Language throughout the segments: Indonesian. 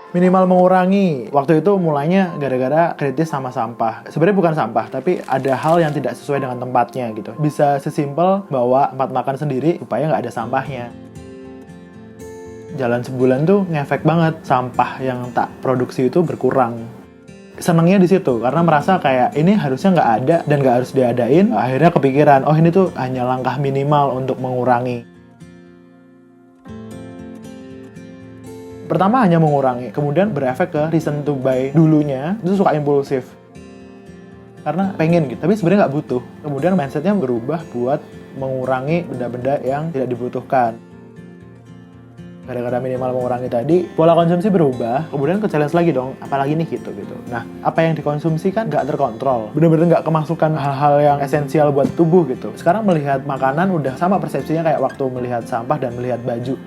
Minimal mengurangi. Waktu itu mulainya gara-gara kritis sama sampah. Sebenarnya bukan sampah, tapi ada hal yang tidak sesuai dengan tempatnya gitu. Bisa sesimpel bawa tempat makan sendiri supaya nggak ada sampahnya. Jalan sebulan tuh ngefek banget. Sampah yang tak produksi itu berkurang. Senengnya di situ karena merasa kayak ini harusnya nggak ada dan nggak harus diadain. Akhirnya kepikiran, oh ini tuh hanya langkah minimal untuk mengurangi. Pertama hanya mengurangi, kemudian berefek ke reason to buy dulunya, itu suka impulsif. Karena pengen gitu, tapi sebenarnya nggak butuh. Kemudian mindsetnya berubah buat mengurangi benda-benda yang tidak dibutuhkan. Gara-gara minimal mengurangi tadi, pola konsumsi berubah, kemudian ke-challenge lagi dong, apalagi nih gitu. Nah, apa yang dikonsumsi kan nggak terkontrol. Bener-bener nggak kemasukan hal-hal yang esensial buat tubuh gitu. Sekarang melihat makanan udah sama persepsinya kayak waktu melihat sampah dan melihat baju.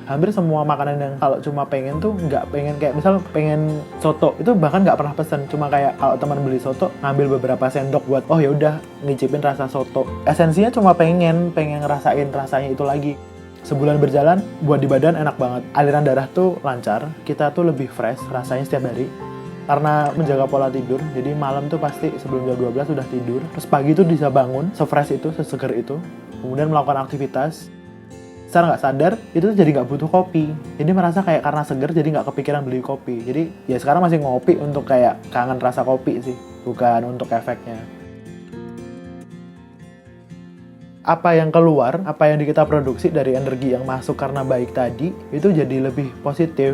Hampir semua makanan yang kalau cuma pengen tuh nggak pengen, kayak misal pengen soto itu bahkan nggak pernah pesen, cuma kayak kalau teman beli soto ngambil beberapa sendok buat oh ya udah ngicipin rasa soto. Esensinya cuma pengen ngerasain rasanya itu lagi. Sebulan berjalan buat di badan enak banget, aliran darah tuh lancar, kita tuh lebih fresh rasanya setiap hari karena menjaga pola tidur. Jadi malam tuh pasti sebelum jam 12 udah tidur, terus pagi tuh bisa bangun se-fresh itu, seseger itu, kemudian melakukan aktivitas. Secara nggak sadar, itu tuh jadi nggak butuh kopi. Jadi merasa kayak karena seger, jadi nggak kepikiran beli kopi. Jadi ya sekarang masih ngopi untuk kayak kangen rasa kopi sih, bukan untuk efeknya. Apa yang keluar, apa yang kita produksi dari energi yang masuk karena baik tadi, itu jadi lebih positif.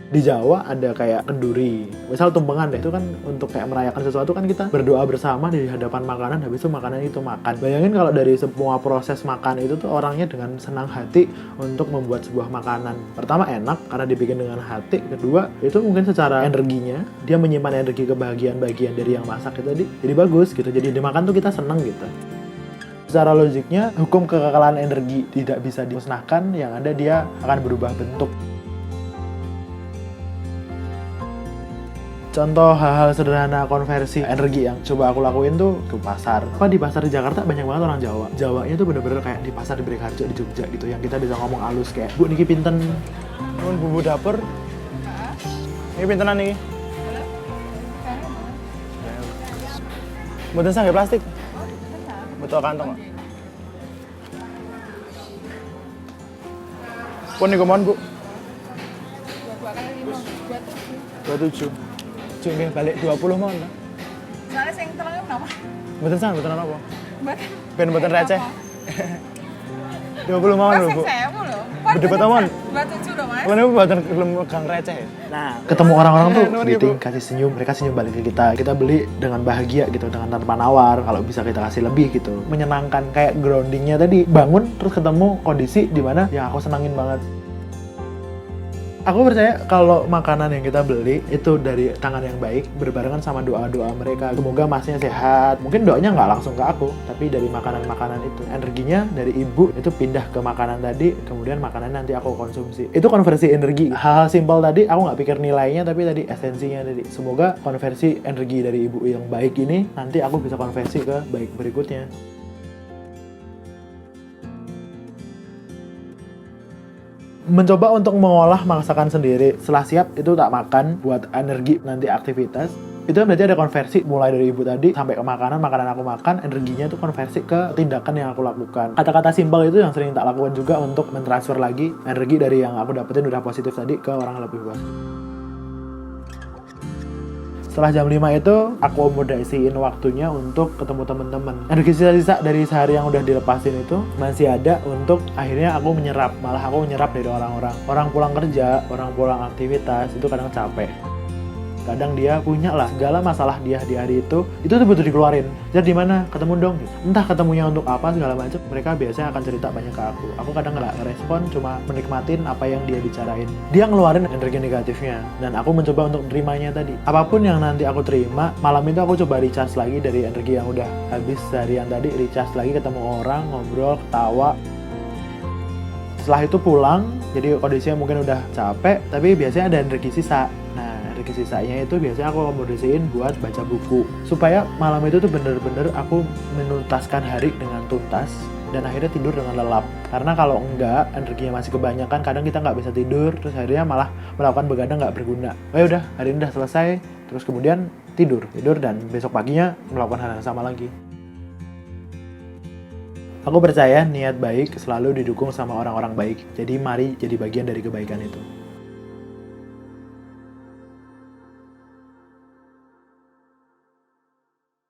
Di Jawa ada kayak kenduri, misal tumpengan deh, itu kan untuk kayak merayakan sesuatu kan kita berdoa bersama di hadapan makanan, habis itu makanan itu makan. Bayangin kalau dari semua proses makan itu tuh orangnya dengan senang hati untuk membuat sebuah makanan. Pertama enak karena dibikin dengan hati, kedua itu mungkin secara energinya dia menyimpan energi kebahagiaan bagian dari yang masak itu tadi, jadi bagus gitu, jadi dimakan tuh kita seneng gitu. Secara logiknya hukum kekekalan energi tidak bisa dimusnahkan, yang ada dia akan berubah bentuk. Contoh hal-hal sederhana konversi energi yang coba aku lakuin tuh ke pasar. Apa di pasar di Jakarta banyak banget orang Jawa. Jawanya tuh bener-bener kayak di pasar di Beringharjo di Jogja gitu, yang kita bisa ngomong halus kayak, Bu niki pinten nun bumbu dapur. Ini pintenan nih. Mboten sange plastik. Betul kantong kok. Pun niku mohon Bu. 27. Cuk nggih balik 20 mohon ta. Soalnya sing telangnya kenapa? Mboten sang, mboten apa. Mboten. Ben mboten receh. 20 mohon lho, Bu. Saya lho. Berdebet aman. 27 lho, Mas. Mana mboten gelem megang receh. Nah, ketemu orang-orang tuh greeting, kasih senyum, mereka senyum balik ke kita. Kita beli dengan bahagia gitu, dengan tanpa nawar. Kalau bisa kita kasih lebih gitu. Menyenangkan, kayak groundingnya tadi, bangun terus ketemu kondisi di mana yang aku senangin banget. Aku percaya kalau makanan yang kita beli itu dari tangan yang baik, berbarengan sama doa-doa mereka. Semoga masnya sehat. Mungkin doanya nggak langsung ke aku, tapi dari makanan-makanan itu. Energinya dari ibu itu pindah ke makanan tadi, kemudian makanan nanti aku konsumsi. Itu konversi energi. Hal-hal simpel tadi, aku nggak pikir nilainya, tapi tadi esensinya tadi. Semoga konversi energi dari ibu yang baik ini, nanti aku bisa konversi ke baik berikutnya. Mencoba untuk mengolah masakan sendiri. Setelah siap itu tak makan buat energi nanti aktivitas. Itu berarti ada konversi mulai dari ibu tadi sampai ke makanan aku makan, energinya itu konversi ke tindakan yang aku lakukan. Kata-kata simpel itu yang sering tak lakukan juga untuk mentransfer lagi energi dari yang aku dapetin udah positif tadi ke orang yang lebih puas. Setelah jam 5 itu aku akomodasiin waktunya untuk ketemu teman-teman. Energi sisa-sisa dari sehari yang udah dilepasin itu masih ada untuk akhirnya aku menyerap. Malah aku menyerap dari orang-orang. Orang pulang kerja, orang pulang aktivitas itu kadang capek. Kadang dia punya lah segala masalah dia di hari itu tuh butuh dikeluarin. Jadi di mana ketemu dong? Entah ketemunya untuk apa segala macam. Mereka biasanya akan cerita banyak ke aku. Aku kadang nggak ngerespon, cuma menikmatin apa yang dia bicarain. Dia ngeluarin energi negatifnya dan aku mencoba untuk nerimanya tadi. Apapun yang nanti aku terima, malam itu aku coba recharge lagi dari energi yang udah habis seharian tadi. Recharge lagi, ketemu orang, ngobrol, ketawa. Setelah itu pulang, jadi kondisinya mungkin udah capek, tapi biasanya ada energi sisa. Energi sisanya itu biasanya aku akomodasiin buat baca buku supaya malam itu tuh bener-bener aku menuntaskan hari dengan tuntas, dan akhirnya tidur dengan lelap. Karena kalau enggak, energinya masih kebanyakan, kadang kita nggak bisa tidur, terus akhirnya malah melakukan begadang nggak berguna. Oh ya udah, hari ini udah selesai, terus kemudian tidur dan besok paginya melakukan hal yang sama lagi. Aku percaya niat baik selalu didukung sama orang-orang baik, jadi mari jadi bagian dari kebaikan itu.